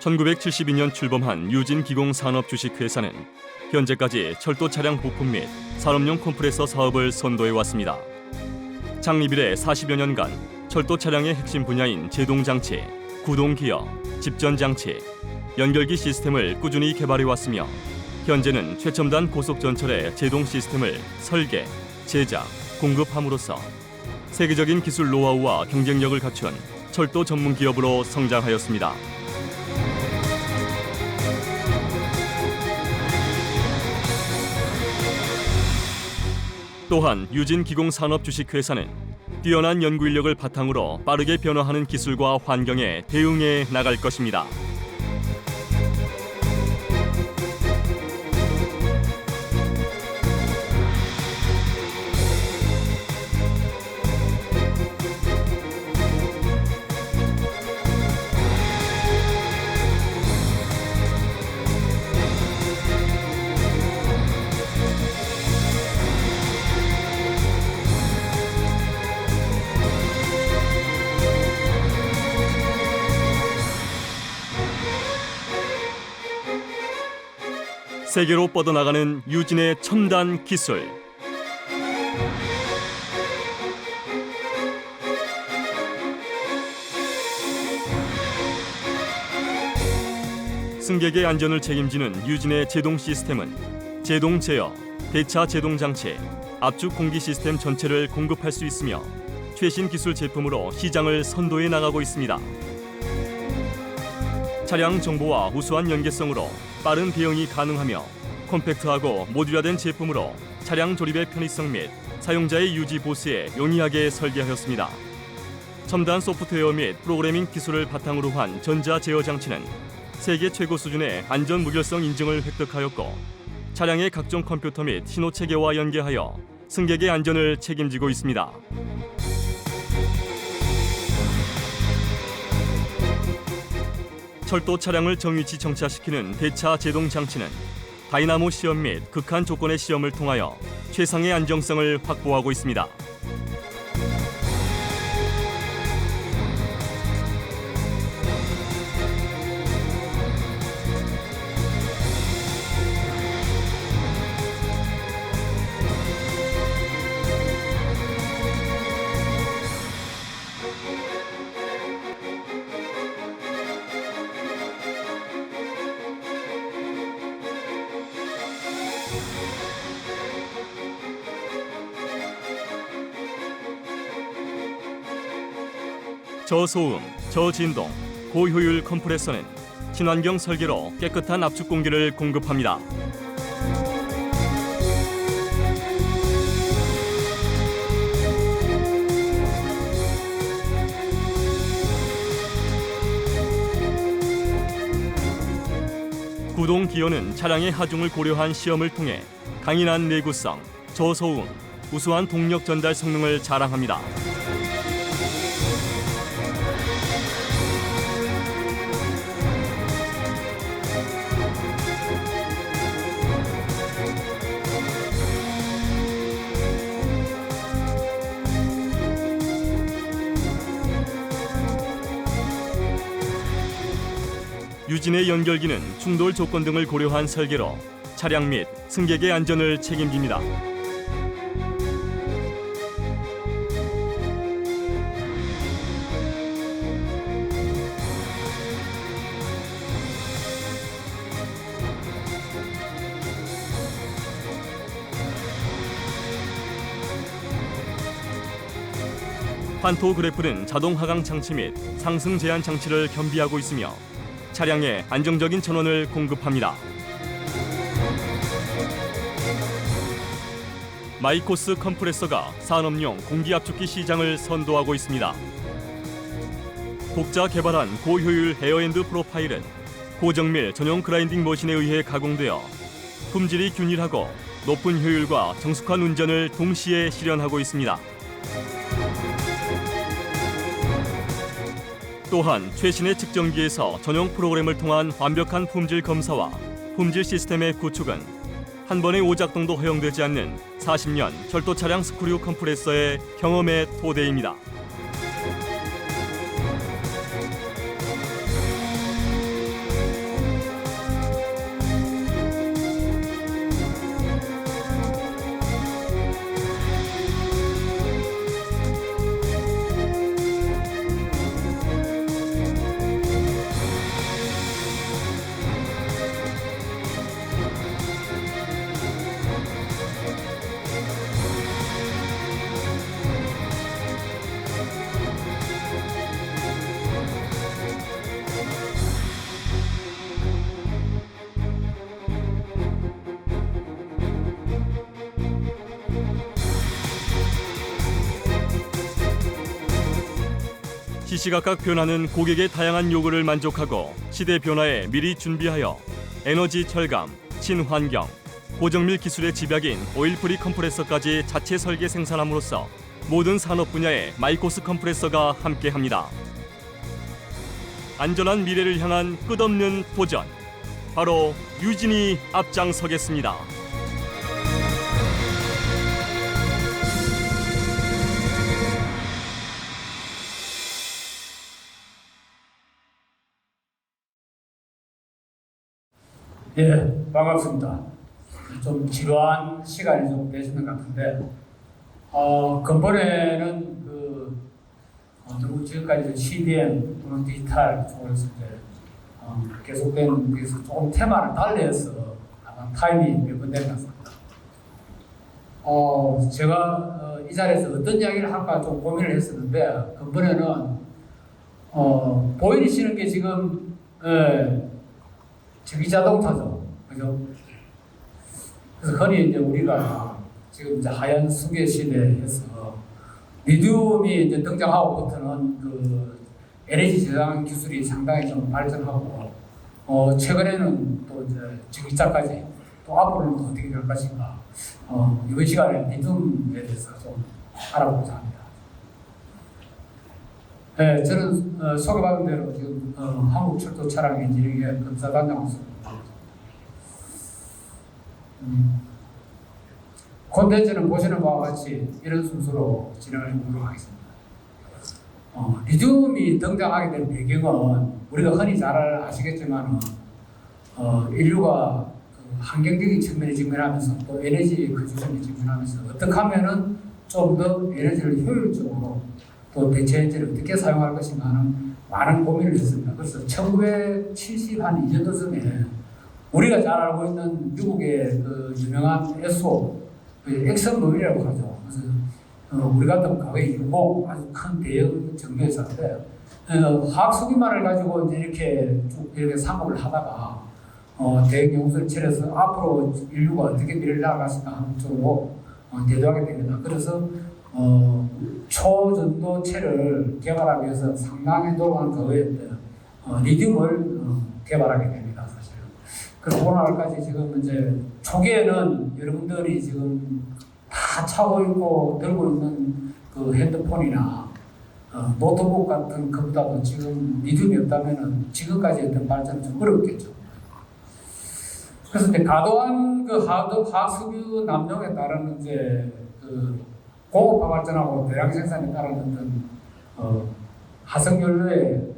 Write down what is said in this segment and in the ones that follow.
1972년 출범한 유진기공산업주식회사는 현재까지 철도 차량 부품 및 산업용 컴프레서 사업을 선도해왔습니다. 창립 이래 40여 년간 철도 차량의 핵심 분야인 제동장치, 구동기어, 집전장치, 연결기 시스템을 꾸준히 개발해왔으며 현재는 최첨단 고속전철의 제동 시스템을 설계, 제작, 공급함으로써 세계적인 기술 노하우와 경쟁력을 갖춘 철도 전문 기업으로 성장하였습니다. 또한 유진기공산업주식회사는 뛰어난 연구 인력을 바탕으로 빠르게 변화하는 기술과 환경에 대응해 나갈 것입니다. 세계로 뻗어나가는 유진의 첨단 기술. 승객의 안전을 책임지는 유진의 제동 시스템은 제동 제어, 대차 제동 장치, 압축 공기 시스템 전체를 공급할 수 있으며 최신 기술 제품으로 시장을 선도해 나가고 있습니다. 차량 정보와 우수한 연계성으로 빠른 대응이 가능하며 컴팩트하고 모듈화된 제품으로 차량 조립의 편의성 및 사용자의 유지 보수에 용이하게 설계하였습니다. 첨단 소프트웨어 및 프로그래밍 기술을 바탕으로 한 전자 제어 장치는 세계 최고 수준의 안전 무결성 인증을 획득하였고 차량의 각종 컴퓨터 및 신호 체계와 연계하여 승객의 안전을 책임지고 있습니다. 철도 차량을 정위치 정차시키는 대차 제동 장치는 다이나모 시험 및 극한 조건의 시험을 통하여 최상의 안정성을 확보하고 있습니다. 저소음, 저진동, 고효율 컴프레서는 친환경 설계로 깨끗한 압축 공기를 공급합니다. 구동 기어는 차량의 하중을 고려한 시험을 통해 강인한 내구성, 저소음, 우수한 동력 전달 성능을 자랑합니다. 유진의 연결기는 충돌 조건 등을 고려한 설계로 차량 및 승객의 안전을 책임집니다. 판토그래프는 자동 하강 장치 및 상승 제한 장치를 겸비하고 있으며 차량에 안정적인 전원을 공급합니다. 마이코스 컴프레서가 산업용 공기압축기 시장을 선도하고 있습니다. 독자 개발한 고효율 에어엔드 프로파일은 고정밀 전용 그라인딩 머신에 의해 가공되어 품질이 균일하고 높은 효율과 정숙한 운전을 동시에 실현하고 있습니다. 또한 최신의 측정기에서 전용 프로그램을 통한 완벽한 품질 검사와 품질 시스템의 구축은 한 번의 오작동도 허용되지 않는 40년 철도 차량 스크류 컴프레서의 경험의 토대입니다. 시시각각 변하는 고객의 다양한 요구를 만족하고 시대 변화에 미리 준비하여 에너지 절감, 친환경, 고정밀 기술의 집약인 오일프리 컴프레서까지 자체 설계 생산함으로써 모든 산업 분야에 마이코스 컴프레서가 함께합니다. 안전한 미래를 향한 끝없는 도전, 바로 유진이 앞장서겠습니다. 예, 반갑습니다. 좀 지루한 시간이 좀 되시는 것 같은데, 근본에는 누구 지금까지 CDM 또는 디지털 쪽에서 이제 계속된 그래서 조금 테마를 달리해서 아마 타임이 몇 번 된 것 같습니다. 제가 이 자리에서 어떤 이야기를 할까 좀 고민을 했었는데, 근본에는 보이시는 게 지금 전기자동차죠. 그죠? 그래서 흔히 이제 우리가 지금 이제 하얀 수계 시대에서 리튬이 이제 등장하고부터는 그 에너지 저장 기술이 상당히 좀 발전하고, 최근에는 또 이제 전기차까지 또 앞으로는 어떻게 될 것인가. 이번 시간에 리튬에 대해서 좀 알아보고자 합니다. 네, 저는 소개받은 대로 지금 한국철도차량 엔지니어링의 검사단장으로 콘텐츠는 보시는 바와 같이 이런 순서로 진행을 해보도록 하겠습니다. 리튬이 등장하게 된 배경은 우리가 흔히 잘 아시겠지만 인류가 환경적인 측면에 직면하면서 또 에너지 그주성에 직면하면서 어떻게 하면은 좀 더 에너지를 효율적으로 또 대체 에너지를 어떻게 사용할 것인가 하는 많은 고민을 했습니다. 그래서 1970한 2년도쯤에 우리가 잘 알고 있는 미국의 그 유명한 에소, 엑슨모빌이라고 하죠. 그래서 우리 같은 과거에 일본 아주 큰 대형 정유회사인데 화학 수기만을 가지고 이제 이렇게 쭉 이렇게 상업을 하다가 대형 용수를 차려서 앞으로 인류가 어떻게 미래를 나아갈까 하는 쪽으로 대두하게 됩니다. 그래서 초전도체를 개발하기 위해서 상당히 노력한 그거에 리튬을 개발하게 됩니다, 사실. 그래서 오늘날까지 지금 이제 초기에는 여러분들이 지금 다 차고 있고 들고 있는 그 핸드폰이나 노트북 같은 것보다도 지금 리튬이 없다면은 지금까지 어떤 발전은 좀 어렵겠죠. 그래서 이제 과도한 그 화학석유 남용에 따른 이제 그 고급화 발전하고 대량 생산에 따른 어떤 화석연료의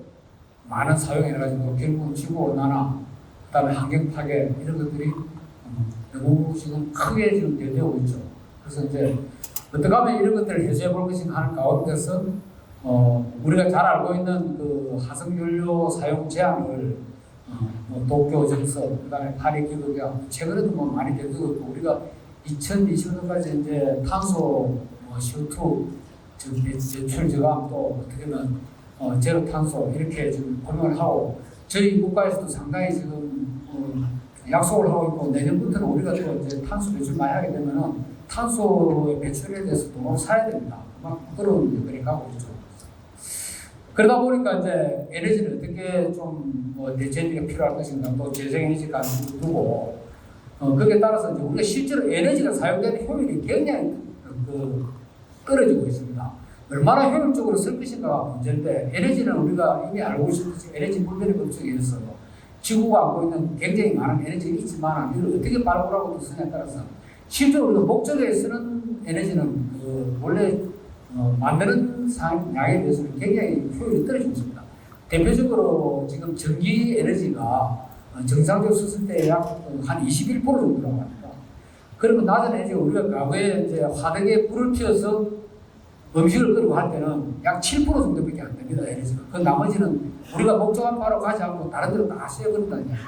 많은 사용이 해가지고 결국 지구온난화, 그다음에 환경 파괴 이런 것들이 너무 지금 크게 지금 대두되고 있죠. 그래서 이제 어떻게 하면 이런 것들을 해소해 볼 것인가 하는 가운데서 우리가 잘 알고 있는 그 화석연료 사용 제한을 도쿄 정서, 그다음에 파리 기록이야 최근에도 뭐 많이 대두되고 있고, 우리가 2020년까지 이제 탄소 CO2 배출 저감 또 어떻게든 제로 탄소 이렇게 지금 고민을 하고, 저희 국가에서도 상당히 지금 약속을 하고 있고, 내년부터는 우리가 또 이제 탄소 배출 많이 하게 되면은 탄소의 배출에 대해서 돈을 사야 됩니다. 그만큼 어려운 여건이 가고 있죠. 그러다 보니까 이제 에너지를 어떻게 좀뭐 대체제가 필요할 것인가, 또 재생에너지가 두고 거기에 따라서 이제 우리가 실제로 에너지가 사용되는 효율이 굉장히 떨어지고 있습니다. 얼마나 효율적으로 쓸 것인가가 문제인데, 에너지는 우리가 이미 알고 있듯이 에너지 분배의 법칙에 의해서 지구가 안고 있는 굉장히 많은 에너지가 있지만 이걸 어떻게 발굴하고 쓰냐에 따라서 실제로 우리가 목적에 쓰는 에너지는 원래 만드는 양에 대해서는 굉장히 효율이 떨어지고 있습니다. 대표적으로 지금 전기 에너지가 정상적으로 썼을 때 약 한 21% 정도라고 합니다. 그러면 낮은 에너지가 우리가 과거에 이제 화덕에 불을 피워서 음식을 끓이고 할 때는 약 7% 정도밖에 안 됩니다, 에너지가. 그 나머지는 우리가 목적한 바로 가지 않고 다른 데로 다 쓰여버린다는 얘기예요.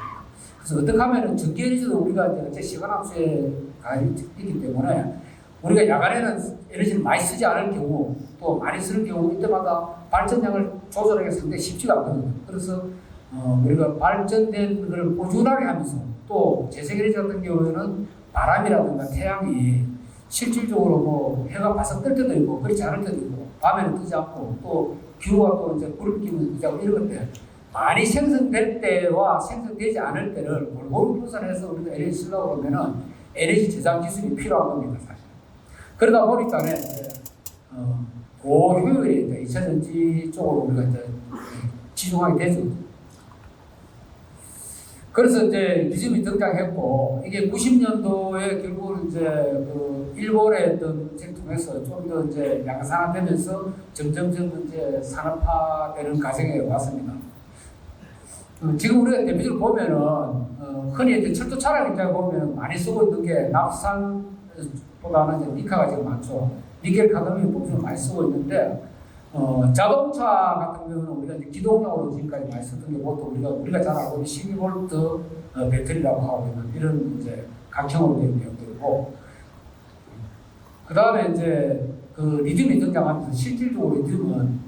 그래서 어떻게 하면은 전기 에너지도 우리가 이제 시간 함수에 가 있기 때문에 우리가 야간에는 에너지를 많이 쓰지 않을 경우, 또 많이 쓰는 경우 이때마다 발전량을 조절하기가 상당히 쉽지가 않거든요. 그래서 우리가 발전된 걸 꾸준하게 하면서, 또 재생에너지 같은 경우에는 바람이라든가 태양이 실질적으로 뭐 해가 바싹 뜰 때도 있고 그렇지 않을 때도 있고, 밤에는 뜨지 않고 또 기후가 또 이제 불을 끼면 뜨지 않고 이런 것들 많이 생성될 때와 생성되지 않을 때를 골고루 분산해서 우리가 에너지 쓰려고 그러면은 에너지 저장 기술이 필요한 겁니다, 사실. 그러다 보니까 고효율의 이제 2차전지 쪽으로 우리가 이제 치중하게 되죠. 그래서 이제 리튬이 등장했고, 이게 90년도에 결국은 이제 그 일본의 어떤 정책을 통해서 좀 더 이제 양산화되면서 점점 이제 산업화되는 과정에 왔습니다. 지금 우리가 대표적으로 보면은, 흔히 이제 철도 차량 입장에 보면 많이 쓰고 있는 게 납산보다는 이제 니켈가 지금 많죠. 니켈 카드뮴 부품을 많이 쓰고 있는데, 자동차 같은 경우는 우리가 이제 기동용으로 지금까지 많이 썼던 게 보통 우리가 잘 알고 있는 12V 배터리라고 하고 있는 이런 이제 각형으로 된 내용들이고, 그 다음에 이제 그 리튬이 등장하면서 실질적으로 리튬은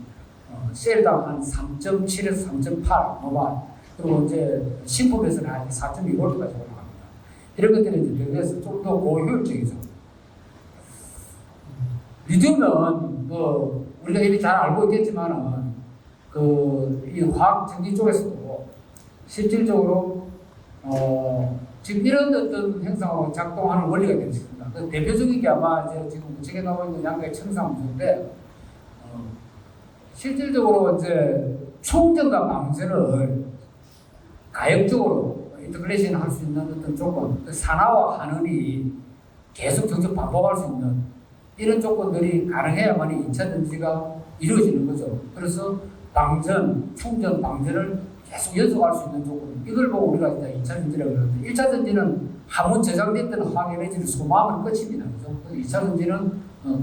셀당 한 3.7에서 3.8 노말, 그리고 이제 신품에서는 한 4.2V까지 올라갑니다. 이런 것들이 이제 비교해서 좀 더 고효율적이죠. 리튬은 우리가 이미 잘 알고 있겠지만은 이 화학 전기 쪽에서도 실질적으로 지금 이런 어떤 행성하고 작동하는 원리가 되겠습니다. 대표적인 게 아마 이제 지금 책에 나와 있는 양극의 청산물인데 실질적으로 이제 충전과 방전을 가역적으로 인터그레이션 할 수 있는 어떤 조건, 산화와 환원이 계속 정적 반복할 수 있는 이런 조건들이 가능해야만이 2차 전지가 이루어지는 거죠. 그래서 방전, 충전, 방전을 계속 연속할 수 있는 조건. 이걸 보고 우리가 이제 2차 전지라고 그러는데 1차 전지는 한 번 저장됐던 화학 에너지를 소모하면 끝입니다. 그래서 2차 전지는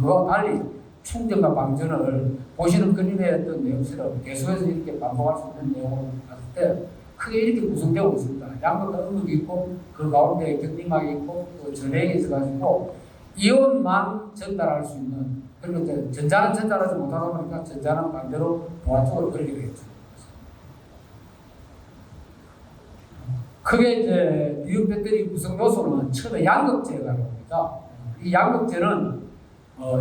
그와 달리 충전과 방전을 보시는 그림의 어떤 내용처럼 계속해서 이렇게 반복할 수 있는 내용을 봤을 때 크게 이렇게 구성되고 있습니다. 양극과 음극이 있고 그 가운데 격림막이 있고 또 전해액이 있어가지고 이온만 전달할 수 있는, 그리고 이제 전자는 전달하지 못하다 보니까 전자는 반대로 보안 쪽으로 그리게 되겠죠. 크게 이제 리튬 배터리 구성 요소는 처음에 양극재가 나옵니다. 이 양극재는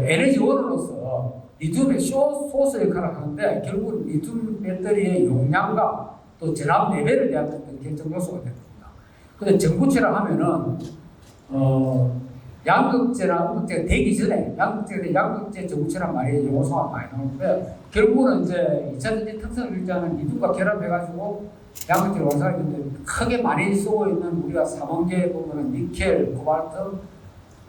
에너지 원으로서 리튬의 소스 역할을 하는데 결국은 리튬 배터리의 용량과 또 전압 레벨에 대한 어떤 결정 요소가 됩니다. 근데 전구체라 하면은 양극재나 음극재가 되기 전에 양극재 전구체란 말이 요소가 많이 나오는데 결국은 이제 2차 전지 특성을 유지하는 리튬과 결합해가지고 양극재를 완성하는데 크게 많이 쓰고 있는 우리가 삼원계에 보면은 니켈, 코발트,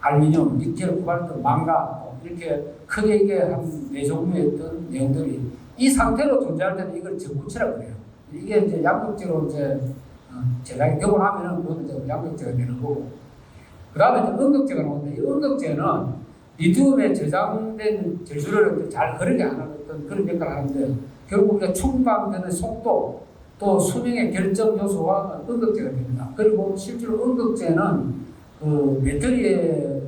알루미늄, 니켈, 코발트, 망간 이렇게 크게 이게 한 4종류의 어떤 내용들이 이 상태로 존재할 때는 이걸 전구체라고 해요. 이게 이제 양극재로 이제 제작이 되고 나면은 그건 이제 양극재가 되는 거고. 그 다음에 이제 음극재가 나오는데 이 음극재는 리튬에 저장된 질소를 잘 흐르게 하는 어떤 그런 역할을 하는데 결국 우리가 충방되는 속도 또 수명의 결정 요소가 음극재가 됩니다. 그리고 실제로 음극재는 그 배터리의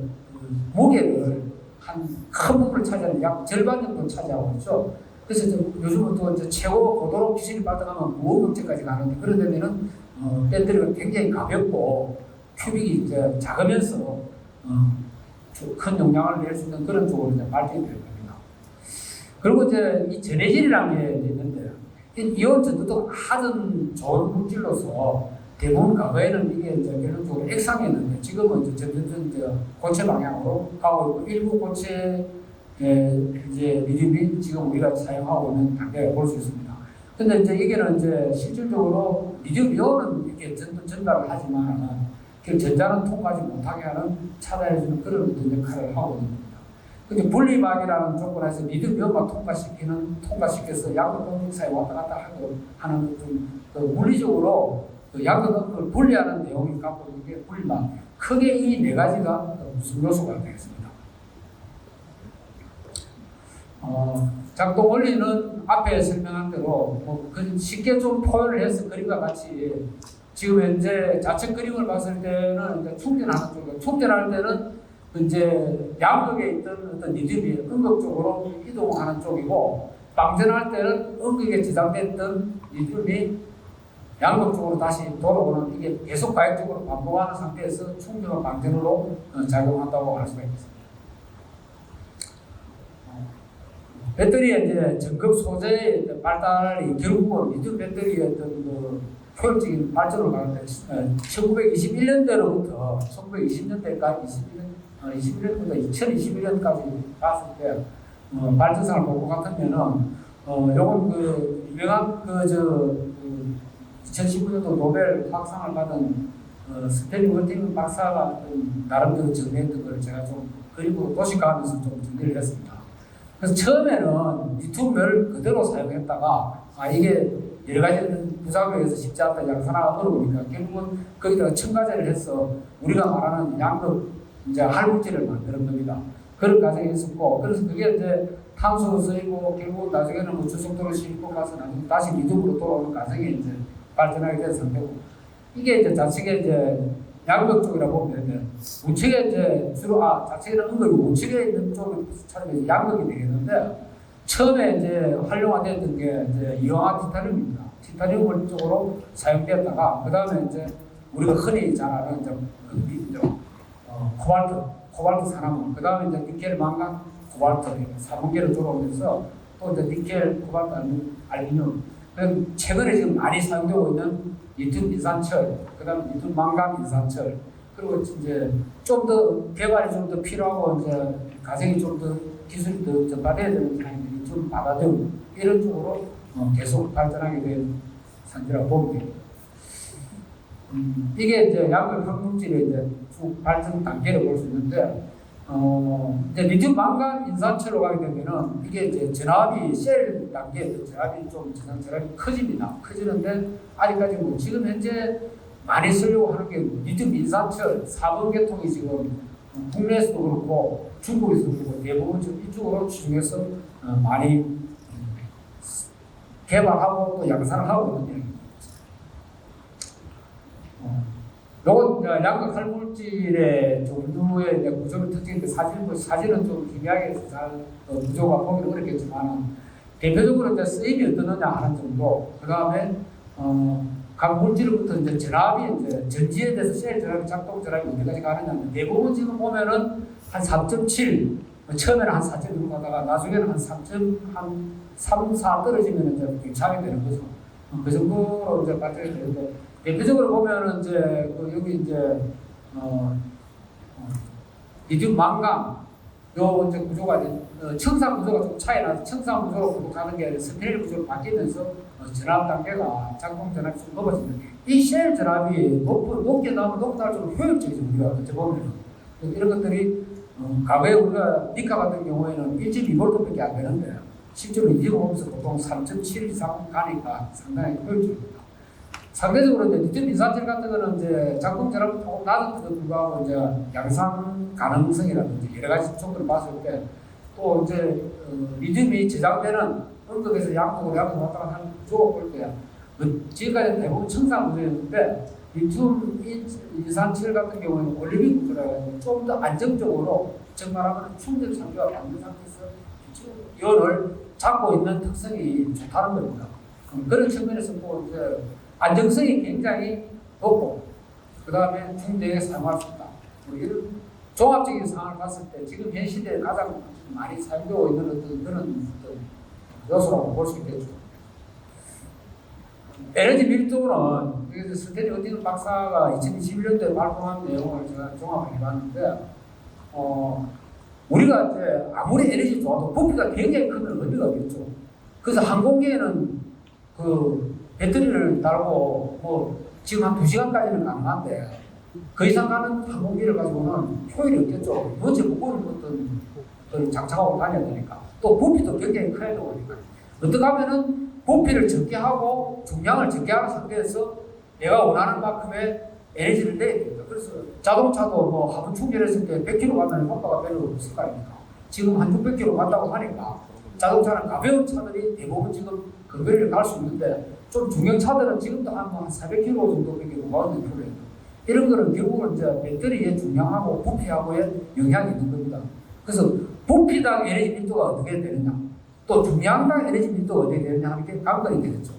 무게를 한 큰 부분을 차지하는 약 절반 정도 차지하고 있죠. 그래서 요즘은 또 이제 최고 고도로 기술이 발달하면 무음극재까지 가는데 그런 데면은 배터리가 굉장히 가볍고 큐빅이 이제 작으면서 큰 용량을 낼 수 있는 그런 쪽으로 이제 발전이 될 겁니다. 그리고 이제 이 전해질이라는 게 있는데 이온 전도도 아주 좋은 물질로서 대부분 과거에는 이게 이제 결론적으로 액상이었는데 지금은 이제 점점 이제 고체 방향으로 가고 있고 일부 고체 이제 리튬이 지금 우리가 사용하고 있는 단계를 볼 수 있습니다. 근데 이제 이게는 이제 실질적으로 리튬 이온은 이렇게 전달을 하지만 그 전자는 통과하지 못하게 하는 차단해주는 그런 어떤 역할을 하고 있는 겁니다. 근데 분리막이라는 조건에서 리튬 이온만 통과시켜서 양극 사이에 왔다 갔다 하는 그 물리적으로 그 양극을 분리하는 내용이 갖고 있는 게 분리막. 크게 이 네 가지가 무슨 요소가 되겠습니다. 작동 원리는 앞에 설명한 대로 쉽게 좀 표현을 해서 그림과 같이 지금 현재 좌측 그림을 봤을 때는 이제 충전하는 쪽이고 충전할 때는 이제 양극에 있던 어떤 리튬이 음극 쪽으로 이동하는 쪽이고 방전할 때는 음극에 저장됐던 리튬이 양극 쪽으로 다시 돌아오는 이게 계속 가역적으로 반복하는 상태에서 충전과 방전으로 작용한다고 할 수가 있습니다. 배터리의 이제 전극 소재의 발달이 결국은 리튬 배터리의 어떤 그 효율적인 발전을 가는데 1921년대로부터 1920년대까지 21년부터 2021년까지 봤을 때 발전상을 볼 것 같으면은 요건 그 유명한 2019년도 노벨 학상을 받은 스탠리 워팅 박사가 나름대로 정리했던 걸 제가 좀 그림으로 도식화하면서 좀 정리를 했습니다. 그래서 처음에는 리튬을 그대로 사용했다가 이게 여러 가지 부작용에서 쉽지 않다, 양산화가 어려우니까 결국은 거기다가 첨가제를 해서 우리가 말하는 양극 이제 할물질을 만드는 겁니다. 그런 과정이 있었고, 그래서 그게 이제 탄소로 쓰이고 결국 나중에는 뭐 주석도로 싣고 가서 나중에 다시 리튬으로 돌아오는 과정이 이제 발전하게 된 상태고, 이게 이제 자측의 이제 양극 쪽이라고 보면 되는데, 우측에 이제 주로 자측에는 음극이고 우측에 있는 쪽을 찾으면 양극이 되겠는데, 처음에 이제 활용화됐던 게 이제 이용화 티타늄입니다. 티타늄을 쪽으로 사용되었다가 그 다음에 이제 우리가 흔히 잘 아는 이제 코발트 산화물, 그 다음에 이제 니켈, 망간, 코발트 3분계로 들어오면서 또 이제 니켈, 코발트, 알루미늄. 최근에 지금 많이 사용되고 있는 리튬 인산철, 그 다음에 리튬 망간 인산철, 그리고 이제 좀 더 개발이 좀 더 필요하고 이제 가정이 좀 더 기술이 더 전파돼야 되는 리튬 바다등 이런 쪽으로 계속 발전하게 된 산지라고 보면 됩니다. 이게 이제 양극 핵물질의 이제 쭉 발전 단계를 볼 수 있는데, 이제 리튬 망간 인산철로 가게 되면은 이게 이제 전압이 셀 단계 전압이 좀 전압이 커집니다. 커지는데 아직까지 뭐 지금 현재 많이 쓰려고 하는 게 리튬 인산철 4번 계통이 지금 국내에서도 그렇고 중국에서도 그렇고 대부분 지금 이쪽으로 추진해서 많이 개발하고 또 양산을 하고 있는 요건 양극 할물질의 정도의 구조를 특징인데 사진은 좀 희미하게 잘 구조가 보기 어렵겠지만 대표적으로 이제 쓰임이 어떠느냐 하는 정도. 그 다음에 각 물질로부터 이제 전압이 이제 전지에 대해서 셀 전압, 작동 전압이 어디까지 가느냐. 대부분 지금 보면은 한 3.7, 처음에는 한 4.1 가다가 나중에는 한 3, 4 떨어지면 이제 괜찮게 되는 거죠. 그 정도로 이제 발전이 되는데. 대표적으로 보면은 이제 여기 이제 리튬 망간 요 이제 구조가 청산 구조가 좀 차이 나서 청산 구조로 구독하는 게 스피럴 구조로 바뀌면서 전압 단계가 작동 전압이 좀 높아지는 이 쉘 전압이 높게 나오면 높게 나올수록 효율적이죠. 우리가 어찌 보면 이런 것들이 과거에 우리가 니카 같은 경우에는 1.2V밖에 안 되는데 실제로 리튬 보면서 보통 3.7 이상 가니까 상당히 효율적입니다. 상대적으로 이제 리튬 인산철 같은 거는 이제 작동 전압이 조금 낮은데도 불구하고 이제 양산 가능성이라든지 여러 가지 조건을 봤을 때 또 이제 리튬이 저장되는 음극에서 양극으로 왔다 갔다 하는 구조가 볼 때 지금까지 대부분 청산 구조였는데 리튬 인산철 같은 경우는 올리빈 구조라고 해서 좀 더 안정적으로 정말하면 충전 상태와 반대 상태에서 연을 잡고 있는 특성이 좋다는 겁니다. 그런 측면에서 또 이제 안정성이 굉장히 높고 그 다음에 중대에 사용할 수 있다. 이런 종합적인 상황을 봤을 때 지금 현 시대에 가장 많이 사용되고 있는 어떤 요소라고 볼 수 있겠죠. 에너지 밀도는 스탠리 워팅 박사가 2021년도에 발표한 내용을 제가 종합을 해봤는데 우리가 이제 아무리 에너지 좋아도 부피가 굉장히 크면 의미가 없겠죠. 그래서 항공기에는 배터리를 달고 지금 한 2시간까지는 가능한데 그 이상 가는 항공기를 가지고는 효율이 없겠죠. 도대체 무거운 것들 장착하고 다녀야 되니까. 또 부피도 굉장히 커야 되고 하니까. 어떻게 하면은 부피를 적게 하고 중량을 적게 하는 상태에서 내가 원하는 만큼의 에너지를 내야 됩니다. 그래서 자동차도 하부 충전했을 때 100km 가면 효과가 별로 없을 거 아닙니까? 지금 한 600km 간다고 하니까 자동차는 가벼운 차들이 대부분 지금 그 거리를 갈 수 있는데 좀 중형차들은 지금도 한 400km 정도밖에 못 가는 프로예요. 이런 거는 결국은 이제 배터리의 중량하고 부피하고의 영향이 있는 겁니다. 그래서 부피당 에너지 밀도가 어떻게 되느냐, 또 중량당 에너지 밀도가 어떻게 되느냐 하는 게 관건이 되겠죠.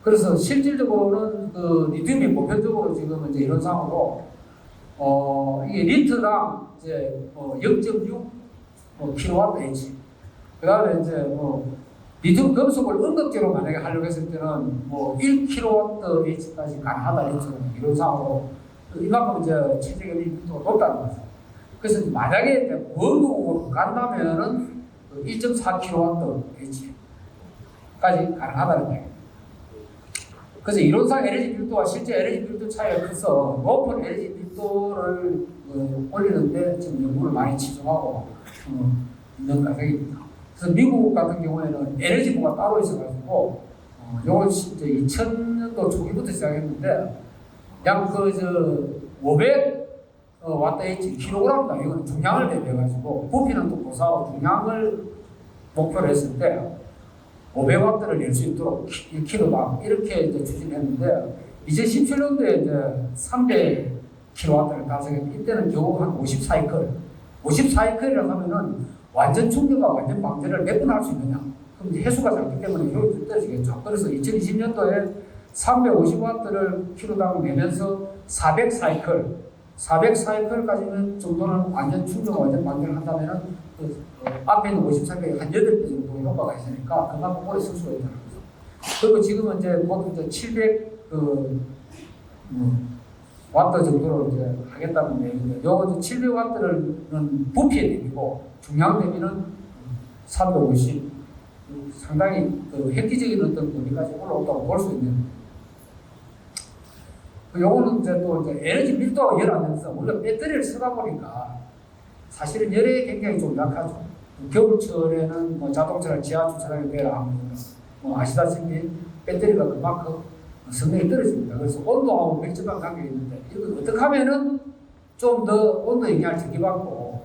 그래서 실질적으로는 리튬이 보편적으로 지금 이제 이런 상으로 이게 리터당 이제 0.6 kWh 그다음에 이제 뭐 리튬 금속을 응급제로 만약에 하려고 했을 때는 뭐 1kWh까지 가능하다 했죠. 이론상으로 이만큼 이제 최적 에너지 밀도가 높다는 거죠. 그래서 만약에 이제 고응급으로 간다면은 1.4kWh까지 가능하다는 얘기예요. 그래서 이론상 에너지 밀도와 실제 에너지 밀도 차이가 커서 높은 에너지 밀도를 올리는데 지금 연구를 많이 치중하고 있는 과정입니다. 그래서 미국 같은 경우에는 에너지부가 따로 있어가지고 요건 이제 2000년도 초기부터 시작했는데 약 500 와트H 킬로그램당 이건 중량을 대비해가지고 부피는 또 고사하고 중량을 목표로 했을 때 500와트를 낼 수 있도록 1kg당 이렇게 이제 추진했는데 이제 17년도에 이제 300kW를 달성했는데 이때는 겨우 한 54이클 54이클이라고 하면은 완전 충격과 완전 방전을 몇 번 할 수 있느냐? 그럼 이제 해수가 작기 때문에 효율이 떨어지겠죠. 그래서 2020년도에 350와트를 킬로당 내면서 404이클까지는 정도는 완전 충격, 완전 방전을 한다면은 앞에 있는 54개 한 8배 정도 효과가 있으니까 그만큼 오래 쓸 수가 있다는 거죠. 그리고 지금은 이제 보통 이제 700 와트 정도로 이제 하겠다는 얘기인데, 요거 700와트는 부피에 대비고 중량 대비는 350. 상당히 획기적인 어떤 범위까지 올라온다고 볼 수 있는. 요거는 이제 또 이제 에너지 밀도가 열 안 돼서 우리가 배터리를 쓰다 보니까 사실은 열에 굉장히 좀 약하죠. 겨울철에는 뭐 자동차나 지하주차장에 대한 뭐 아시다시피 배터리가 그만큼 성능이 떨어집니다. 그래서 온도하고 밀접한 관계가 있는데 이걸 어떻게 하면은 좀 더 온도 영향을 적게받고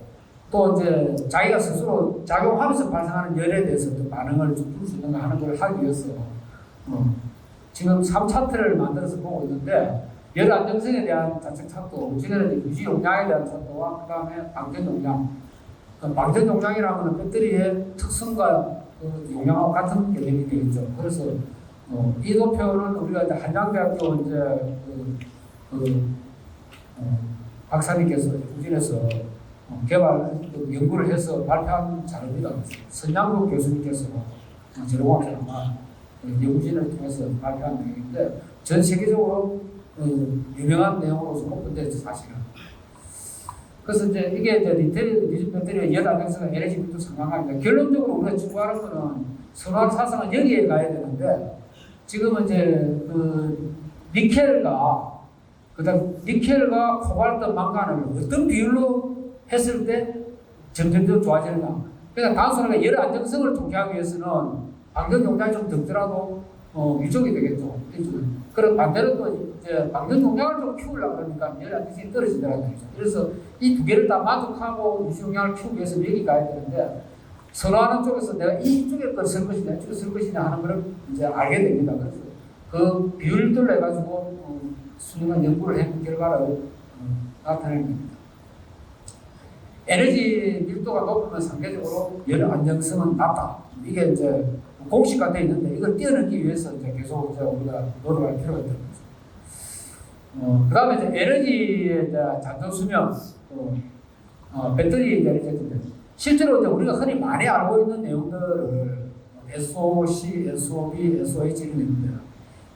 또 이제 자기가 스스로 작용하면서 발생하는 열에 대해서 또 반응을 좀 줄 수 있는가 하는 걸 하기 위해서 지금 3차트를 만들어서 보고 있는데 열 안정성에 대한 자체 차트, 지금은 유지 용량에 대한 차트와 그 다음에 방전 용량. 방전 용량이라면 배터리의 특성과 용량하고 같은 개념이 되겠죠. 그래서 이 도표는 우리가 이제 한양대학교 이제 박사님께서 추진해서 연구를 해서 발표한 자료입니다. 선양국 교수님께서 재료공학자가 연구진을 통해서 발표한 내용인데 전 세계적으로 유명한 내용으로서 오픈됐죠, 사실은. 그래서 이제 이게 이제 리튬 배터리의 열 안정성과 에너지 밀도 상관관계가 결론적으로 우리가 추구하는 거는 선호하는 사상은 여기에 가야 되는데 지금은 이제 니켈과 그다음 니켈과 코발트, 망간을 어떤 비율로 했을 때 점점 더 좋아지느냐. 그러니까 단순하게 열 안정성을 통제하기 위해서는 방전 용량이 좀 적더라도 유족이 되겠죠. 그런 반대로 또 이제 방전 용량을 좀 키우려고 그러니까 열 안정성이 떨어지더라고요. 그래서 이 두 개를 다 만족하고 유지 용량을 키우기 위해서 여기 가야 되는데 선호하는 쪽에서 내가 이쪽에 걸 쓸 것이냐 이쪽에 쓸 것이냐 하는 걸 이제 알게 됩니다. 그래서 그 비율들로 해가지고 수능한 연구를 한 결과를 나타내는 겁니다. 에너지 밀도가 높으면 상대적으로 열 안정성은 낮다. 이게 이제 공식화 되어 있는데 이걸 뛰어넘기 위해서 이제 계속 이제 우리가 노력할 필요가 있다는 거죠. 그 다음에 이제 에너지의 잔존 수명, 배터리 에너지인데 실제로 이제 우리가 흔히 많이 알고 있는 내용들을 SOC, SOB, SOH 이런 내용들.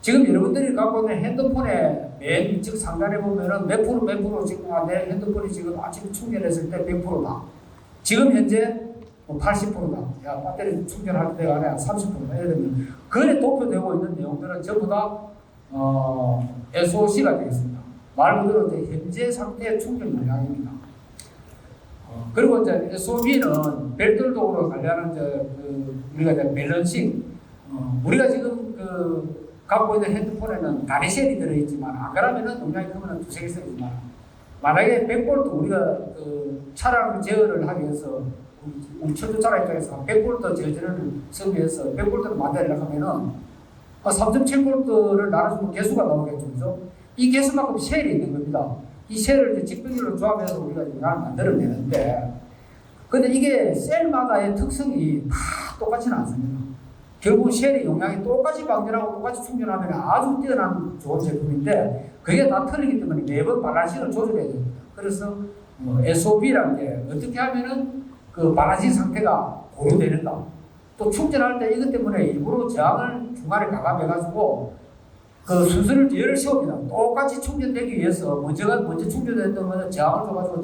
지금 여러분들이 갖고 있는 핸드폰의 맨 위쪽 상단에 보면은 몇 프로 지금 내 핸드폰이 지금 아침에 충전했을 때 100%다. 지금 현재 80%다. 야, 배터리 충전할 때가 아니라 30%다. 예를 들면 그 안에 도표되고 있는 내용들은 전부 다 SOC가 되겠습니다. 말 그대로 이제 현재 상태의 충전 용량입니다. 그리고 이제 SOB는 별도로 관리하는 우리가 이제 밸런싱. 우리가 지금 갖고 있는 핸드폰에는 가리셀이 들어있지만 안 그러면은 용량이 크면 두세 개 쓰지만 만약에 100V 우리가 차량 제어를 하기 위해서 우리 철도차량 입장에서 100V 제어를 쓰기 위해서 100V를 만들려고 하면은 3.7V를 나눠주면 개수가 나오겠죠. 그죠? 이 개수만큼 셀이 있는 겁니다. 이 셀을 이제 직분율로 조합해서 우리가 용량을 만들어내는데 근데 이게 셀마다의 특성이 다 똑같지는 않습니다. 결국 셀의 용량이 똑같이 방전하고 똑같이 충전하면 아주 뛰어난 좋은 제품인데 그게 다 틀리기 때문에 매번 밸런싱을 조절해야 됩니다. 그래서 SOB라는 게 어떻게 하면은 그 바라지 상태가 고려되는가? 또 충전할 때 이것 때문에 일부러 저항을 중간에 가감해가지고 그 순서를 뒤를 세웁니다. 똑같이 충전되기 위해서 먼저 충전됐던 저항을 줘가지고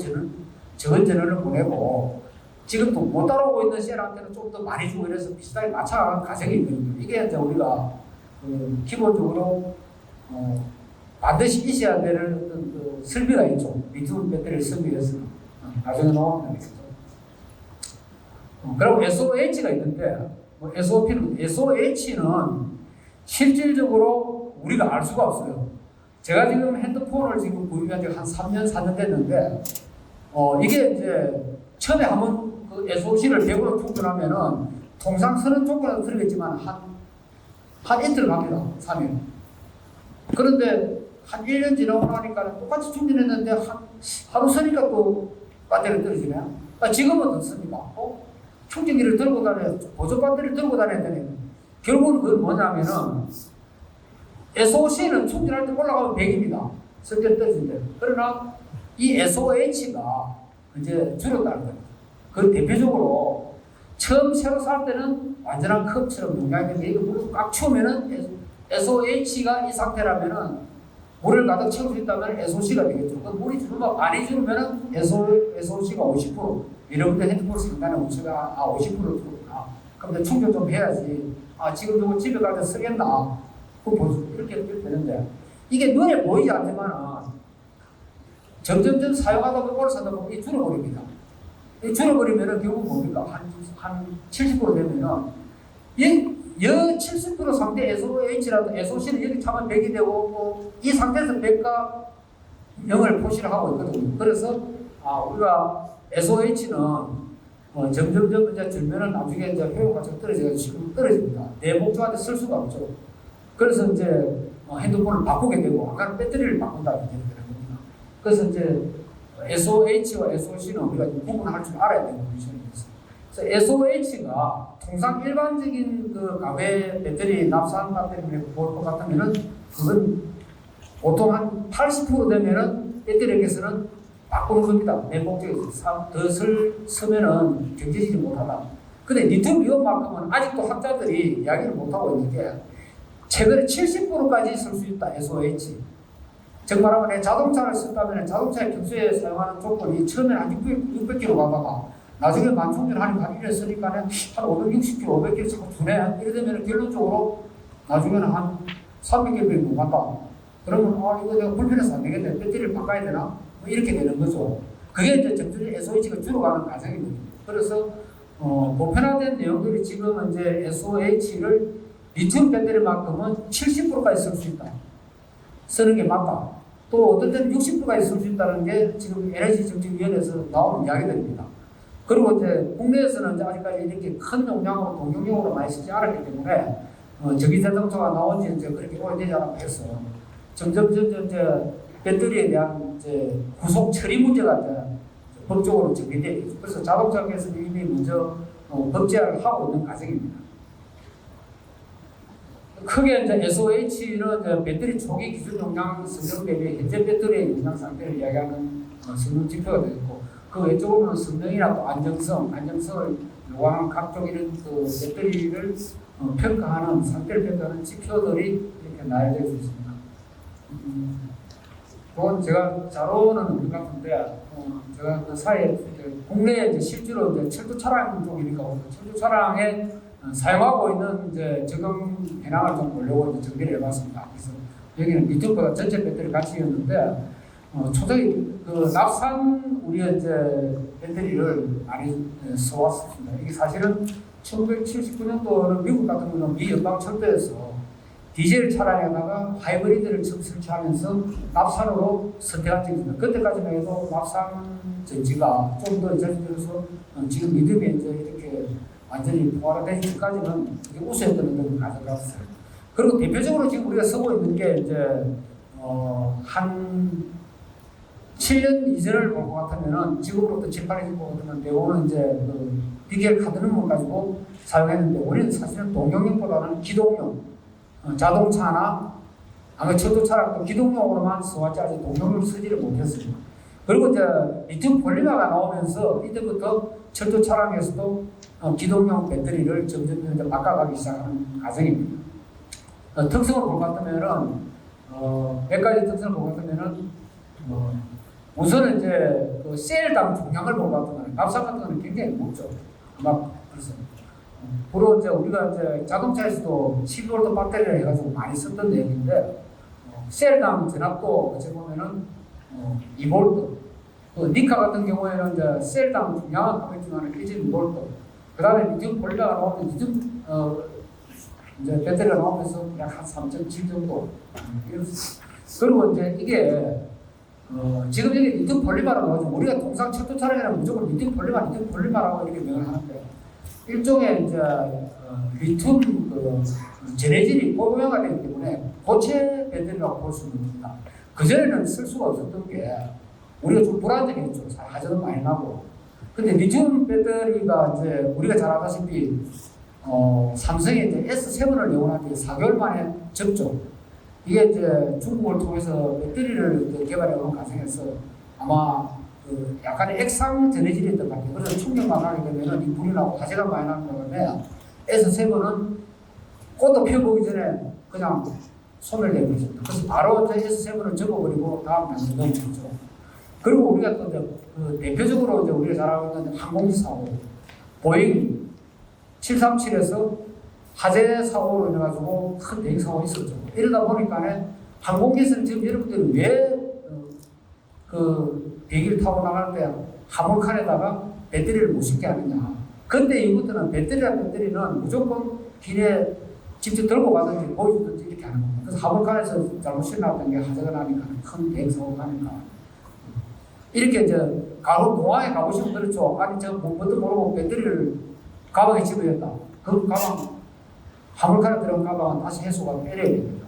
적은 전원을 보내고 지금 못 따라오고 있는 셀한테는 좀 더 많이 주고 이래서 비슷하게 맞춰가는 과정이 있거든요. 이게 이제 우리가 기본적으로 반드시 있어야 되는 어떤 그 설비가 있죠. 리튬 배터리를 쓰기 위해서는. 나중에 나오면 되겠죠. 그리고 SOH가 있는데, SOH는 실질적으로 우리가 알 수가 없어요. 제가 지금 핸드폰을 지금 구입한 지 한 3년, 4년 됐는데, 이게 이제 처음에 한번 그 SOC를 100으로 충전하면은 통상 쓰는 조건은 틀리겠지만 한 이틀 갑니다. 3일. 그런데 한 1년 지나고 나니까 똑같이 충전했는데 하루 쓰니까 또 배터리 떨어지네. 지금은 어떻습니까? 충전기를 들고 다녀, 보조 배터리를 들고 다녀야 되네. 결국은 그건 뭐냐면은 SOC는 충전할 때 올라가면 100입니다. 설정 떨어진대. 그러나 이 SOH가 이제 줄었다는 겁니다. 그 대표적으로 처음 새로 살 때는 완전한 컵처럼 용량이 되는데 이거 물을 꽉 채우면은 SOH가 이 상태라면은 물을 가득 채울 수 있다면 SOC가 되겠죠. 그 물이 줄면 많이 줄면은 SOC가 50%. 여러분들 핸드폰 상단에 우체가 50% 들어오구나. 그럼 충전 좀 해야지. 지금 누구 집에 갈 때 쓰겠나? 이렇게 되는데 이게 눈에 보이지 않지만은 점점 사용하다 보면 오래 사다 보면 이게 줄어버립니다. 이 줄어버리면은 결국 뭡니까? 한 70% 되면은 여 70% 상태 SOH라도 SOC는 여기 차면 100이 되고 이 상태에서 100과 0을 표시를 하고 있거든요. 그래서 우리가 SOH는 점점 이제 줄면은 나중에 이제 효용가 좀 떨어져서 지금 떨어집니다. 내 목적한테 쓸 수가 없죠. 그래서 이제 핸드폰을 바꾸게 되고 아까는 배터리를 바꾼다 이렇게 되는 겁니다. 그래서 이제 SOH와 SOC는 우리가 구분할 줄 알아야 되는 부분이 있어요. 그래서 SOH가 통상 일반적인 그 가외 배터리 납산 배터리를 볼 것 같으면은 그건 보통 한 80% 되면은 배터리에게서는 바꾸는 겁니다. 내 목적에서 더 쓰면은 경제지지 못하다. 근데 리튬 이온만큼은 아직도 학자들이 이야기를 못하고 있는 게 최근에 70%까지 쓸 수 있다. SOH. 즉 말하면 내 자동차를 썼다면 자동차에 평소에 사용하는 조건이 처음에는 한 600km 가다가 나중에 만충전하니까 한 1년 쓰니까 한 560km, 500km 자꾸 주네. 이래 되면 결론적으로 나중에는 한 300km 못 간다. 그러면 이거 내가 불편해서 안 되겠네. 배터리를 바꿔야 되나? 뭐 이렇게 되는 거죠. 그게 이제 점점 SOH가 줄어가는 과정입니다. 그래서 보편화된 내용들이 지금 이제 SOH를 리튬 배터리만큼은 70%까지 쓸 수 있다. 쓰는 게 맞다. 또 어떤 때는 60%까지 쓸 수 있다는 게 지금 에너지정책위원회에서 나오는 이야기들입니다. 그리고 이제 국내에서는 이제 아직까지 이렇게 큰 용량으로 동용용으로 많이 쓰지 않았기 때문에 전기자동차가 나온 지 이제 그렇게 오래되지 않았고 해서 점점 이제 배터리에 대한 이제 구속 처리 문제가 이제 법적으로 정리되어 있죠. 그래서 자동차계에서는 이미 먼저 법제화를 하고 있는 과정입니다. 크게 이제 SOH는 이제 배터리 초기 기준 용량 성능 대비 현재 배터리의 용량 상태를 이야기하는 성능 지표가 되겠고, 그 외적으로는 성능이나 또 안정성을 요구하는 각종 이런 그 배터리를 평가하는 상태를 평가하는 지표들이 이렇게 나열되어 있습니다. 그건 제가 자료는 없는 것 같은데, 제가 그 사이에 국내에 이제 실제로 이제 철도 차량 쪽이니까 철도 차량에 사용하고 있는 이제 적용 현황을 좀 보려고 이제 정리를 해봤습니다. 그래서 여기는 리튬보다 전체 배터리 가치였는데, 초등이 그 납산 우리 이제 배터리를 많이 써왔습니다. 이게 사실은 1979년도는 미국 같은 경우는 미 연방 철도에서 디젤 차량에다가 하이브리드를 설치하면서 납산으로 선택한 적이 있습니다. 그때까지만 해도 납산 전지가 좀 더 전진해서 지금 리튬이 이제 이렇게 완전히 포괄화되기 전까지는 우수했던 걸 가져갔어요. 그리고 대표적으로 지금 우리가 쓰고 있는 게 이제 한 7년 이전을 볼 것 같으면은 지금으로부터 7, 8년 볼 것 같으면 대부분 이제 그 디젤 카드뮴을 가지고 사용했는데 우리는 사실은 동용용보다는 기동용 자동차나 아마 철도 차량도 기동용으로만 써왔지 아직 동용을 쓰지를 못했습니다. 그리고 이제 리튬 폴리머가 나오면서 이때부터 철도 차량에서도 기동용 배터리를 점점 이제 바꿔가기 시작하는 과정입니다. 특성을 볼 것 같으면은 몇 가지 특성을 볼 것 같으면은 우선은 이제 그 셀당 중량을 볼 것 같으면 납상 같은 거는 굉장히 무겁죠. 막 그래서 주로 이제 우리가 이제 자동차에서도 12V 배터리를 해가지고 많이 썼던 내용인데 셀당 전압도 어찌 보면은 2V, 또 니카 같은 경우에는 이제 셀당 중량은 가볍지만 1.2V, 그 다음에 리튬 폴리머가 나오면 리튬 이제 배터리가 나오면서 약 한 3.7 정도. 그리고 이제 이게 지금 여기 리튬 폴리머라고 나오죠. 우리가 통상 철도 차량에는 무조건 리튬 폴리머라고 이렇게 명을 하는데 일종의 이제 리튬 그 전해질이 고용화가 되기 때문에 고체 배터리라고 볼 수 있습니다. 그 전에는 쓸 수가 없었던 게 우리가 좀 불안정했죠. 하자도 많이 나고. 근데 리튬 배터리가 이제 우리가 잘 알다시피 삼성이 이제 S7을 내고난 뒤에 4개월 만에 접종. 이게 이제 중국을 통해서 배터리를 개발해 오는 과정에서 아마 그 약간의 액상 전해질이 있던 것 같아요. 그래서 충격만 하게 되면 이 불이 나고 화재가 많이 나는 바람에 S7은 꽃도 피어보기 전에 그냥 소멸되어버렸습니다. 그래서 바로 S7을 접어버리고 다음 단계 넘어갔죠. 그리고 우리가 또 이제 그 대표적으로 이제 우리가 잘 알고 있는 항공기 사고, 보잉 737에서 화재 사고로 인해가지고 큰 대형 사고가 있었죠. 이러다 보니까 항공기에서는 지금 여러분들이 왜 그 비행기를 타고 나갈 때 화물칸에다가 배터리를 못 싣게 하느냐. 근데 이부터는 배터리는 무조건 길에 직접 들고 가든지 보여주든지 이렇게 하는 겁니다. 그래서 화물칸에서 잘못 실나왔던 게 화재가 나니까 큰 대형 사고가 나니까. 이렇게 이제 가로 공항에 가보시면 그렇죠. 아니 저 뭣도 모르고 배터리를 가방에 집어였다. 그 가방 화물칸에 들어간 가방은 다시 해소가 빼려야 됩니다.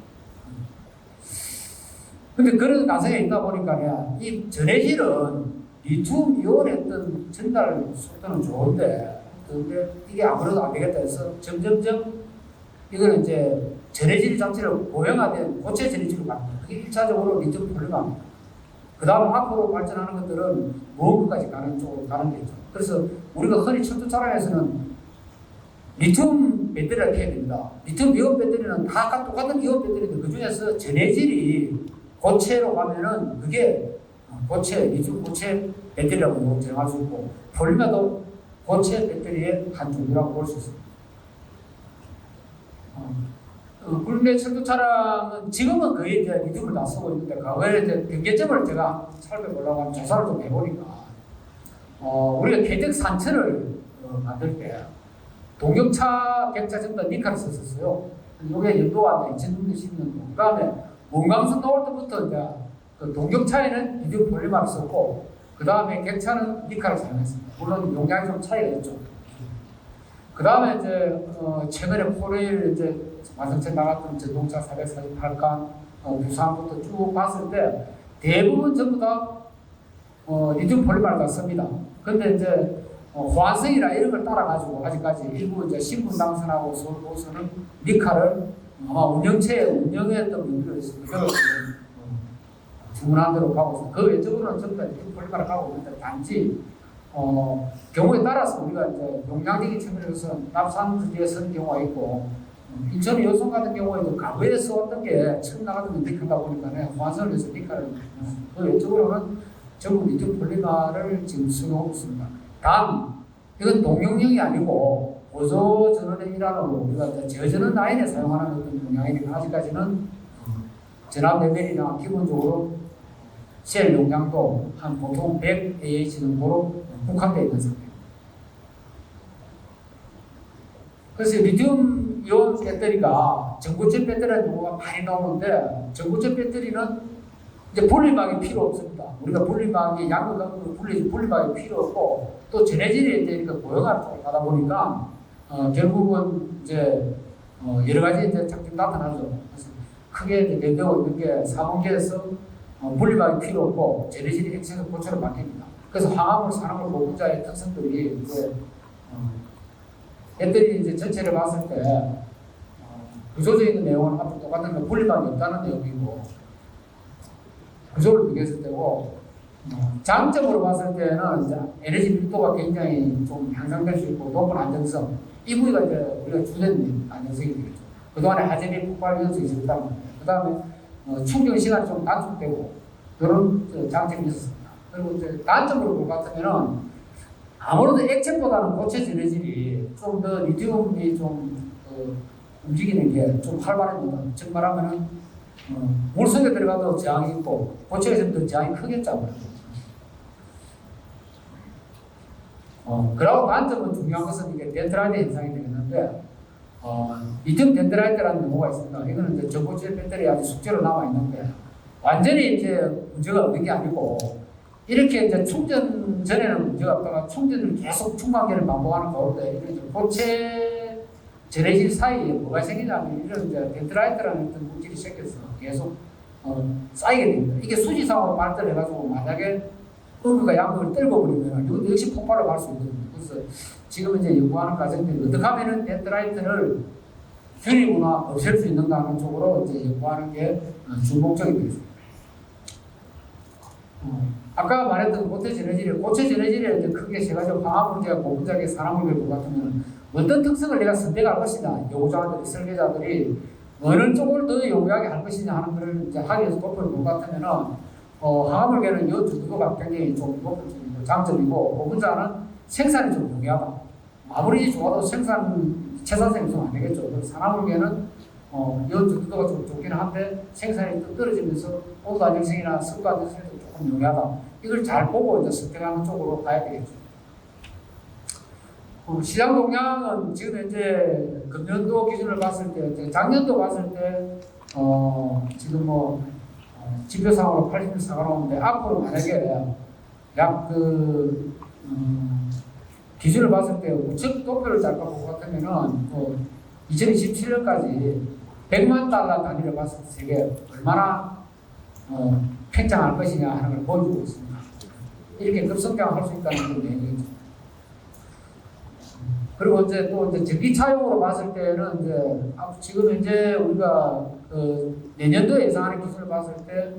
근데 그런 가정에 있다 보니까 이 전해질은 리튬 이온했던 전달 속도는 좋은데 근데 이게 아무래도 안 되겠다 해서 점점점 이거는 이제 전해질 자체를 고형화된 고체 전해질로 갑니다. 그게 1차적으로 리튬 폴리머입니다. 그 다음 앞으로 발전하는 것들은 무언가까지 가는 쪽으로 가는 게 있죠. 그래서 우리가 흔히 철도 차량에서는 리튬 배터리를 켜야 됩니다. 리튬 이온 배터리는 다 똑같은 이온 배터리인데 그 중에서 전해질이 고체로 가면은 그게 리튬 고체 배터리라고 정할 수 있고 폴리머도 고체 배터리의 한 종류라고 볼 수 있습니다. 그런데 철도 차량은 지금은 거의 이제 리튬을 다 쓰고 있는데 과거에 이제 경계점을 제가 살펴보려고 한 조사를 좀 해보니까 우리가 계적 산천을 만들 때 동경차 객차 전부 다 니켈을 썼었어요. 이게 연도가 2010년도. 그 다음에 문광선 나올 때부터 이제 그 동경차에는 리튬 폴리머를 썼고, 그 다음에 객차는 니켈을 사용했습니다. 물론 용량이 좀 차이가 있죠. 그 다음에 이제 최근에 포레일 이제 완성체 나갔던 전동차 448칸 부산부터 쭉 봤을 때 대부분 전부 다 리튬 폴리머를 다 씁니다. 근데 이제 호환성이나 이런 걸 따라가지고 아직까지 일부 이제 신분당선하고 서울고선은 니켈을 아마 운영체에 운영했던 분들이 그대로 주문한 대로 가고 있어요. 그 외적으로는 전부 다 리튬 폴리머를 가고 있는데 단지 경우에 따라서 우리가 이제 용량적인 측면에서 납산 주지에 선 경우가 있고 인천 여성 같은 경우에는 과거에 써왔던 게 처음 나가던 니켈이다 보니까 호환성을 해서 니켈을 그 외적으로는 전부 리튬 폴리머를 지금 쓰고 있습니다. 다음 이건 동용량이 아니고 보조 전원의 일환으로 우리가 저전원 라인에 사용하는 어떤 용량이니까 아직까지는 전압 레벨이나 기본적으로 셀 용량도 한 보통 100AH 정도로 국한되어 있는 상태입니다. 그래서 리튬 이온 배터리가 전고체 배터리라는 용어가 많이 나오는데 전고체 배터리는 이제 분리막이 필요 없습니다. 우리가 분리막이 양극각으로 분리막이 필요 없고 또 전해질이 이제 고형화를 하다 보니까 결국은 이제 여러 가지 이제 장점이 나타나죠. 그래서 크게 이제 변경을 있는 게 사문계에서 분리막이 필요 없고 전해질이 액체에서 고체로 바뀝니다. 그래서 화합물, 산화물 보분자의 특성들이 이제 배터리 이제 전체를 봤을 때 구조적인 내용은 앞으로 똑같은 게 분리막이 없다는 내용이고 구조를 비교했을 때고 장점으로 봤을 때는 이제 에너지 밀도가 굉장히 좀 향상될 수 있고 높은 안정성. 이 부위가 이제 우리가 주된 안정성이 되겠죠. 그동안에 하재비 폭발 위험성이 있었다. 그 다음에 충전 시간이 좀 단축되고 그런 장점이 있었습니다. 그리고 이제 단점으로 볼 것 같으면은 아무래도 액체보다는 고체 전해질이 좀 더 리튬이 좀 움직이는 게 좀 활발합니다. 즉 말하면은 물속에 들어가도 저항이 있고 고체에서는 더 저항이 크겠죠. 그리고 단점은 중요한 것은 이게 덴드라이트 현상이 되겠는데 리튬 덴드라이트라는 용어가 있습니다. 이거는 이제 저고체 배터리 아직 숙제로 남아 있는데 완전히 이제 문제가 없는 게 아니고 이렇게 이제 충전 전에는 문제가 없다가 충전을 계속 충만기를 반복하는 가운데 이런 이제 고체 전해질 사이에 뭐가 생기냐면 이런 이제 덴드라이트라는 어떤 물질이 생겨서 계속 쌓이게 됩니다. 이게 수지상으로 발달해가지고 만약에 음유가 양극을 떨궈버리면 이것도 역시 폭발을 할 수 있거든요. 그래서 지금 이제 연구하는 과정들이 어떻게 하면은 덴드라이트를 줄이거나 없앨 수 있는가 하는 쪽으로 이제 연구하는 게 주목적이 되겠습니다. 아까 말했던 고체 전해질에 이제 크게 세 가지 화학 문제가 고분자계 산화물을 같으면 어떤 특성을 내가 선택할 것이냐, 연구자들이 설계자들이 어느 쪽을 더 연구하게 할 것이냐 하는 것을 이제 하기 위해서 도표를 볼 것 같으면은 화학물계는 요 주도가 굉장히 좀 높은 장점이고 고분자는 생산이 좀 용이하다. 아무리 좋아도 채산성이 좀 안 되겠죠. 그래서 산화물계는 요 주도가 좀 좋기는 한데 생산이 또 떨어지면서 온도 안정성이나 습도 안정성이 조금 용이하다. 이걸 잘 보고 이제 선택하는 쪽으로 가야 되겠죠. 시장 동향은 지금 현재 금년도 기준을 봤을 때, 작년도 봤을 때, 지금 지표상으로 84가 나오는데, 앞으로 만약에 약 기준을 봤을 때, 우측 도표를 잘 볼 것 같으면은, 2027년까지 100만 달러 단위로 봤을 때 세계 얼마나 팽창할 것이냐 하는 걸 보여주고 있습니다. 이렇게 급성장할 수 있다는 건 얘기죠. 그리고 이제 또 전기차용으로 봤을 때는 이제 지금 현재 우리가 내년도 예상하는 기준을 봤을 때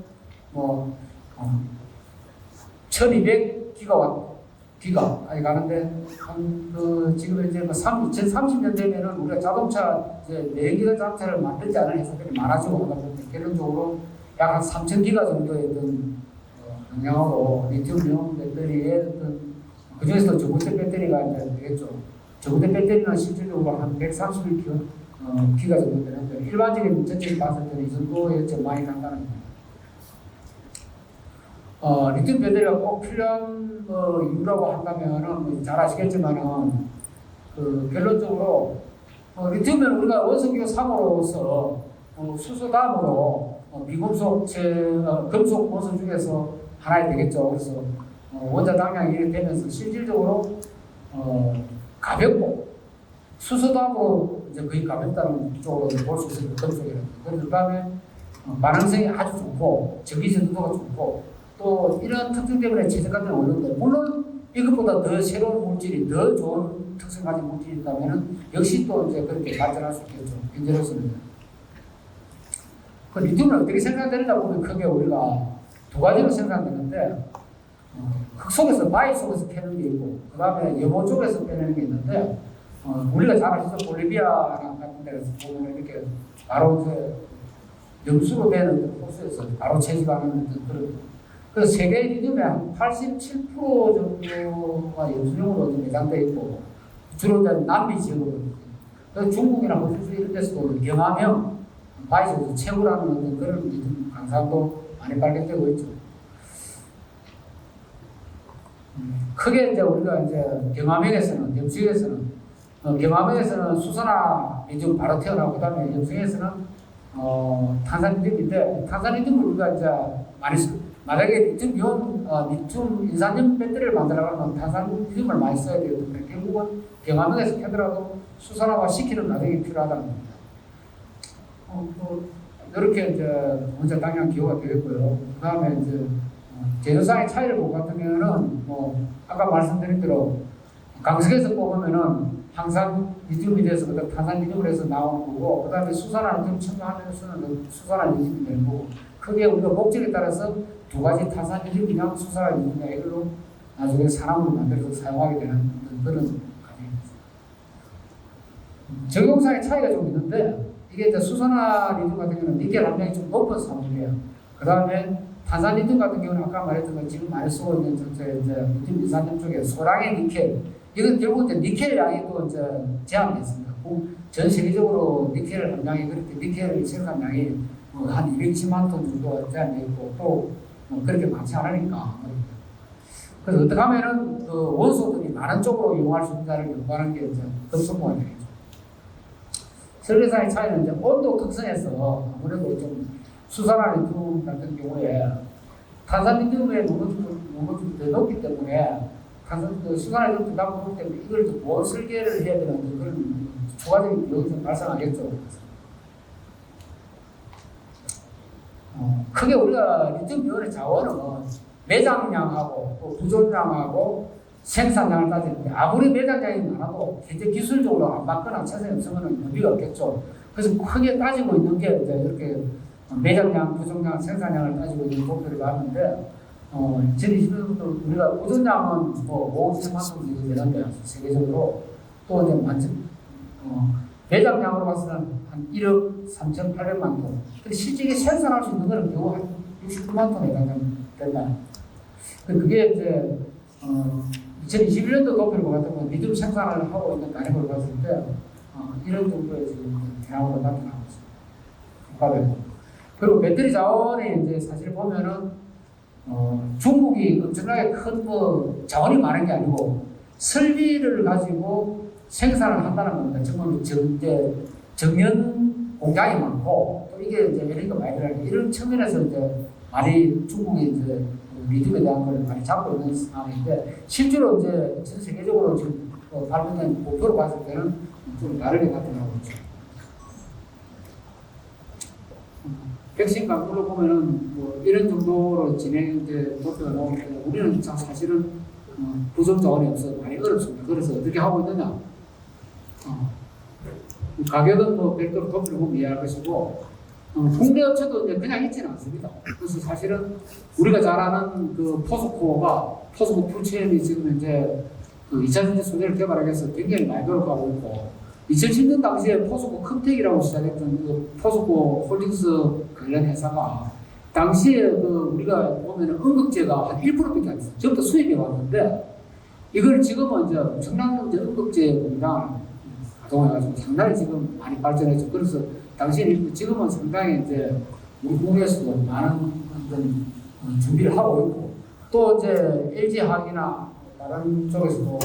1200기가와트가 가는데 지금 현재 2030년 되면은 우리가 자동차 이제 내연기관 자체를 만들지 않은 회사들이 많아지고 하다 보니 결론적으로 약 한 3000기가 정도의 영향으로 리튬이온 배터리의 그 중에서도 저고체 배터리가 이제 되겠죠. 저고체 배터리는 실질적으로 한 131기가 정도 되는데 일반적인 전체를 봤을 때는 이 정도에 좀 많이 간다는 겁니다. 리튬 배터리가 꼭 필요한 이유라고 한다면은 잘 아시겠지만은 결론적으로 리튬은 우리가 원석유 3호로서 수소담으로 비금속 금속 원소 중에서 하나가 되겠죠. 그래서 원자 당량이 이렇게 되면서 실질적으로 가볍고 수소담으로 이제 거의 가볍다는 쪽으로 볼 수 있습니다. 금속이라는. 그 다음에 반응성이 아주 좋고 전기 전도가 좋고 또 이런 특징 때문에 최저가는 올랐는데 물론 이것보다 더 새로운 물질이 더 좋은 특성 가진 물질이 있다면 역시 또 이제 그렇게 발전할 수 있겠죠. 현재로서는. 그 리튬은 어떻게 생산되느냐 보면 크게 우리가 두 가지로 생산되는데 흙 속에서 바위 속에서 캐는 게 있고 그 다음에 여보 쪽에서 빼내는 게 있는데 우리가 잘 아시죠? 볼리비아 같은 데서 보면 이렇게 바로 이제 염수로 된 호수에서 바로 채집하는 그런 그래서 세계 리튬의 한 87% 정도가 염수용으로 매장되어 있고 주로 이제 남미 지역으로 중국이나 호주 이런 데서도 경화명 바위에서 채우라는 어떤 그런 리튬 강산도 많이 발견되고 있죠. 크게 이제 우리가 이제 경화명에서는 염수에서는 경화명에서는 수소나 리튬 바로 태어나고 그다음에 염수에서는 탄산리튬인데 탄산리튬을 우리가 이제 많이 만약에 리튬 인산염 배터리를 만들려면 탄산리튬을 많이 써야 되기 때문에 결국은 경화명에서 캐더라도 수소나와 시키는 과정이 필요하다는 겁니다. 이렇게 이제 원자 당량 기호가 되겠고요. 그 다음에 이제 제조상의 차이를 볼 것 같으면은 아까 말씀드린 대로 강석에서 뽑으면은 항상 리튬이 돼서 그다음 탄산 리튬을 해서 나오는 거고 그 다음에 수산화 리튬 첨가하면서는 수산화 리튬이 되는 거고 크게 우리가 목적에 따라서 두 가지 탄산 리튬이랑 수소랑 리튬이랑 이걸로 나중에 산화물을 만들어서 사용하게 되는 그런 과정입니다. 적용상의 차이가 좀 있는데 이게 이제 수소나 리튬 같은 경우는 니켈 함량이 좀 높은 산물이에요. 그 다음에 탄산 리튬 같은 경우는 아까 말했던 것 지금 많이 쓰고 있는 이제 리튬 이산염 쪽에 소량의 니켈 이건 결국 이제 니켈 양이 또 이제 제한되어 있습니다. 전 세계적으로 니켈 함량이 그렇게 니켈 생산량이 한 220만 톤 정도 제한되어 있고 또 그렇게 많지 않으니까 그래서 어떻게 하면은 그 원소들이 많은 쪽으로 이용할 수 있는가를 연구하는 게 이제 급선무가 되겠죠. 설계상의 차이는 이제 온도 특성에서 아무래도 좀 수산화 리튬 같은 경우에 탄산 리튬의 농도가 더 높기 때문에 수산화 리튬 부담 높기 때문에 이걸 뭘 설계를 해야 되는 그런 추가적인 비용이 좀 발생하겠죠. 크게 우리가 리튬 이온의 자원은 매장량하고 또 부존량하고 생산량을 따지는데 아무리 매장량이 많아도 현재 기술적으로 안 맞거나 차선이 없으면 의미가 없겠죠. 그래서 크게 따지고 있는 게 이제 이렇게 매장량, 부존량, 생산량을 따지고 있는 도표를 봤는데 2020년부터 우리가 부존량은 뭐 5천만 톤 정도 되는데 세계적으로 또 이제 매장량으로 봤을 때는 한 1억 3,800만 톤. 근데 실제 생산할 수 있는 거는 겨우 한 69만 톤에 해당된다. 그게 이제 2021년도 도표를 봤더니 리튬 생산을 하고 있는 나라를 봤을 때 이런 정도의 지금 대량으로 나타나고 있습니다. 그리고 배터리 자원이 이제 사실 보면은 중국이 엄청나게 큰 자원이 많은 게 아니고 설비를 가지고 생산을 한다는 겁니다. 정말 정연 공장이 많고 또 이게 이제 에너지가 많이 들어가니까 이런 측면에서 이제 많이 중국이 이제 리튬에 대한 걸 많이 잡고 있는 상황인데 실제로 이제 전 세계적으로 지금 발표된 목표로 봤을 때는 좀 다르게 나타나고 있죠. 백신 광고를 보면은 뭐 이런 정도로 진행된 목표가 나오는데 우리는 사실은 부족 자원이 없어서 많이 어렵습니다. 그래서 어떻게 하고 있느냐? 가격은 뭐 별도로 도표를 보면 이해할 것이고 국내 업체도 이제 그냥 있지는 않습니다. 그래서 사실은 우리가 잘 아는 그 포스코 풀체인이 지금 이제 그 2차전지 소재를 개발하기 위해서 굉장히 많이 노력하고 있고 2010년 당시에 포스코 컴텍이라고 시작했던 그 포스코 홀딩스 관련 회사가 당시에 그 우리가 보면 응급제가 한 1%밖에 안 됐어요. 전부 다 수입이 왔는데 이걸 지금은 이제 엄청난 이제 응급제 공장을 가동해가지고 상당히 지금 많이 발전했죠. 그래서 당시에 지금은 상당히 이제 우리 국내에서도 많은 어떤 준비를 하고 있고 또 이제 LG화학이나 다른 쪽에서도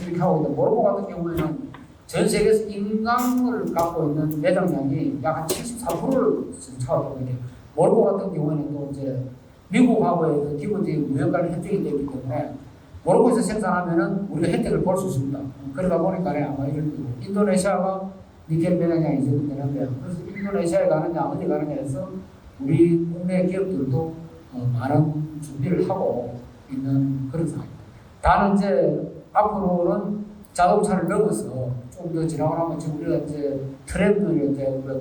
이렇게 하고 있는데 모로코 같은 경우에는 전 세계에서 인강을 갖고 있는 매장량이 약 한 74%를 차지하고 있는데 모로코 같은 경우에는 또 이제 미국하고의 그 기본적인 무역 관련 혜택이 되기 때문에 모로코에서 생산하면은 우리가 혜택을 볼 수 있습니다. 그러다 보니까 아마 이런 인도네시아가 니켈 매장량이 이 정도 되는데 그래서 인도네시아에 가느냐 어디 가느냐 해서 우리 국내 기업들도 많은 준비를 하고 있는 그런 상황입니다. 다만 이제 앞으로는 자동차를 넘어서 좀 더 지나고 나면 지금 우리가 이제 트램을 이제 우리가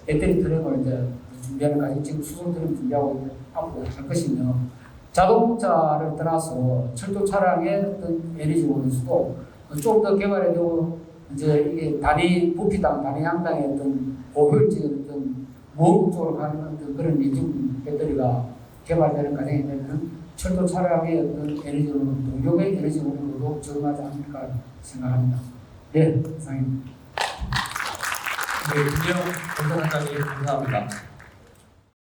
배터리 트램을 이제 준비하는 과정 지금 수송 트램 준비하고 있는데 앞으로 할 것이며 자동차를 떠나서 철도 차량의 어떤 에너지 원수도 좀 더 개발이 되고 이제 이게 단위 부피당 단위 양당의 어떤 고효율적인 어떤 모험 쪽으로 가는 어떤 그런 리튬 배터리가 개발되는 과정이 되면 철도 차량의 어떤 에너지는 동력의 에너지 원으로도 적응하지 않을까 생각합니다. 네, 이상입니다. 네, 김재영 공동단장님 감사합니다.